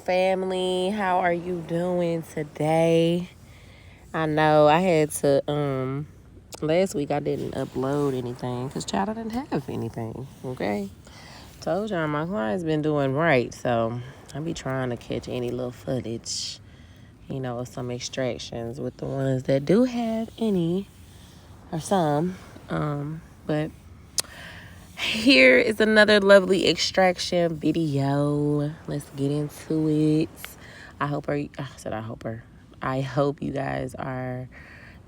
family. How are you doing today? I know I had to last week I didn't upload anything because child, I didn't have anything. Okay. Told y'all my client's been doing right, so I be trying to catch any little footage, of some extractions with the ones that do have any or some. But here is another lovely extraction video. Let's get into it. I hope you guys are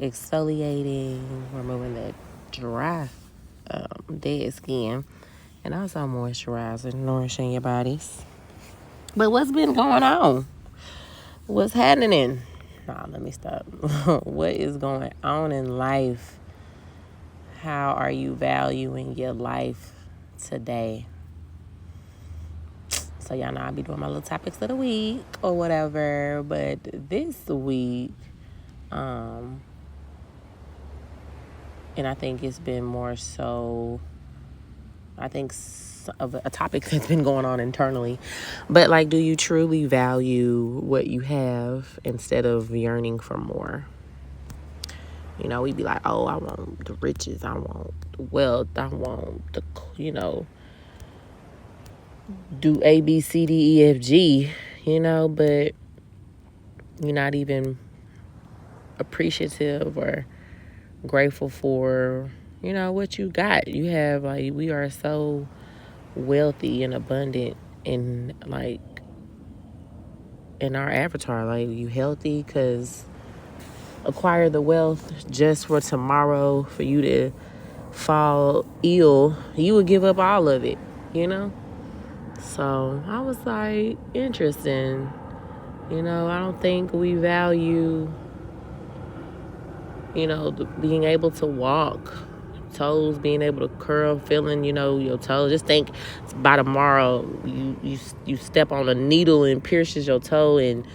exfoliating, removing that dry, dead skin, and also moisturizing, nourishing your bodies. But what's been going on? What's happening? Nah, let me stop. What is going on in life? How are you valuing your life today? So y'all know I'll be doing my little topics of the week or whatever. But this week, and I think it's been more so, of a topic that's been going on internally. But like, do you truly value what you have instead of yearning for more? We'd be like, oh, I want the riches, I want the wealth, I want the, do A, B, C, D, E, F, G, but you're not even appreciative or grateful for, what you got. You have, we are so wealthy and abundant in, in our avatar. Like, you healthy because acquire the wealth just for tomorrow for you to fall ill. You would give up all of it, So I was like, interesting. I don't think we value, being able to walk, toes, being able to curl, feeling, your toes. Just think by tomorrow you step on a needle and pierces your toe and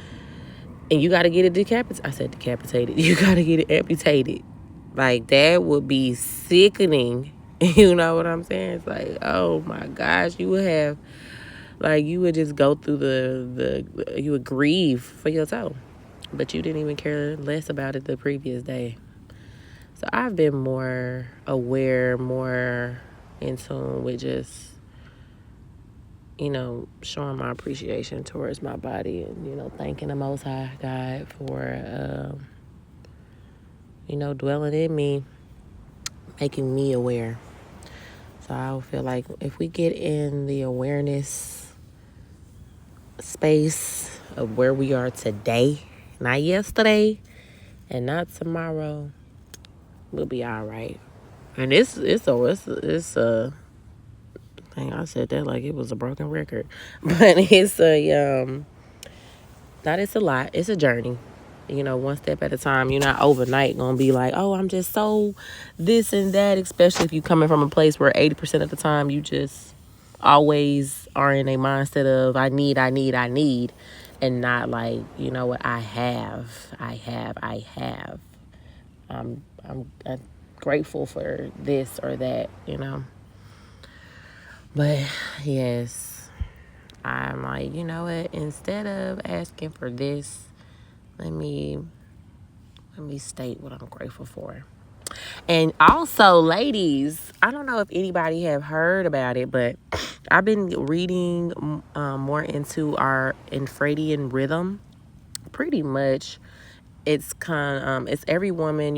you got to get it decapitated. I said decapitated. You got to get it amputated. Like, that would be sickening. You know what I'm saying? It's like, oh my gosh, you would have, you would just go through you would grieve for your toe. But you didn't even care less about it the previous day. So I've been more aware, more in tune with just, showing my appreciation towards my body and, thanking the Most High God for, dwelling in me, making me aware. So I feel like if we get in the awareness space of where we are today, not yesterday and not tomorrow, we'll be all right. And it's a thing. I said that like it was a broken record, but it's a lot. It's a journey. One step at a time. You're not overnight gonna be like, oh, I'm just so this and that, especially if you're coming from a place where 80% of the time you just always are in a mindset of I need, and not like, what I have. I'm grateful for this or that, But yes, I'm like, you know what? Instead of asking for this, let me state what I'm grateful for. And also, ladies, I don't know if anybody have heard about it, but I've been reading more into our infradian rhythm. Pretty much, it's it's every woman,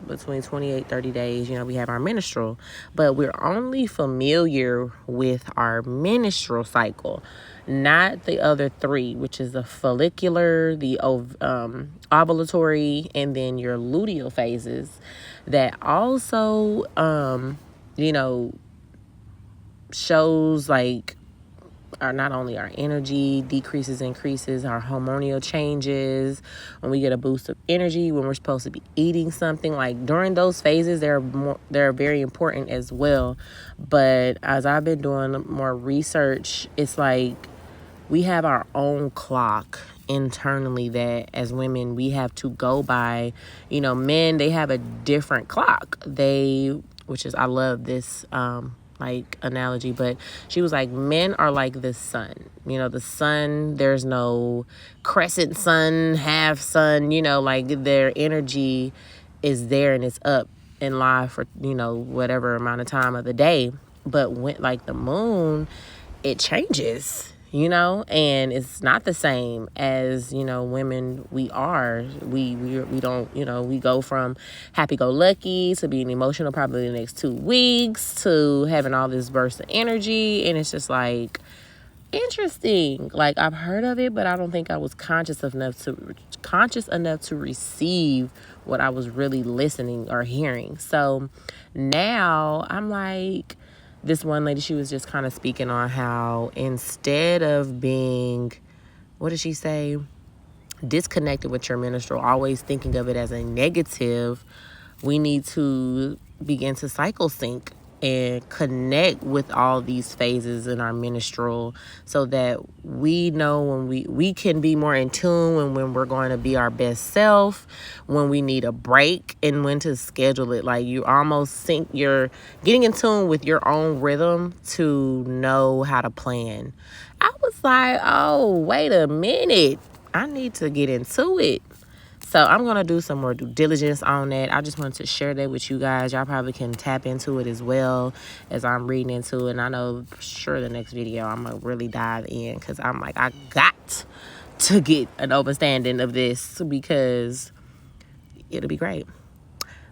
between 28, 30 days, we have our menstrual, but we're only familiar with our menstrual cycle, not the other three, which is the follicular, the ovulatory, and then your luteal phases that also, shows not only our energy decreases, increases, our hormonal changes, when we get a boost of energy, when we're supposed to be eating something. Like, during those phases, they're very important as well. But as I've been doing more research, it's like we have our own clock internally that as women we have to go by. Men, they have a different clock. Which is, I love this like analogy, but she was like, men are like the sun. You know, the sun, there's no crescent sun, half sun, you know, like their energy is there and it's up and live for, you know, whatever amount of time of the day. But when, like the moon, it changes, you know, and it's not the same as, you know, women. We don't, you know, we go from happy-go-lucky to being emotional probably the next 2 weeks to having all this burst of energy, and it's just like interesting. Like, I've heard of it, but I don't think I was conscious enough to receive what I was really listening or hearing. So now I'm like, this one lady, she was just kind of speaking on how instead of being, what did she say, disconnected with your menstrual, always thinking of it as a negative, we need to begin to cycle sync and connect with all these phases in our menstrual so that we know when we can be more in tune when we're going to be our best self, when we need a break, and when to schedule it. Like, you almost you're getting in tune with your own rhythm to know how to plan. I was like, oh, wait a minute, I need to get into it. So I'm going to do some more due diligence on that. I just wanted to share that with you guys. Y'all probably can tap into it as well as I'm reading into it. And I know for sure the next video I'm going to really dive in, because I'm like, I got to get an understanding of this because it'll be great.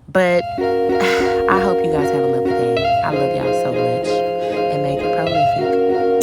But I hope you guys have a lovely day. I love y'all so much. And make it prolific.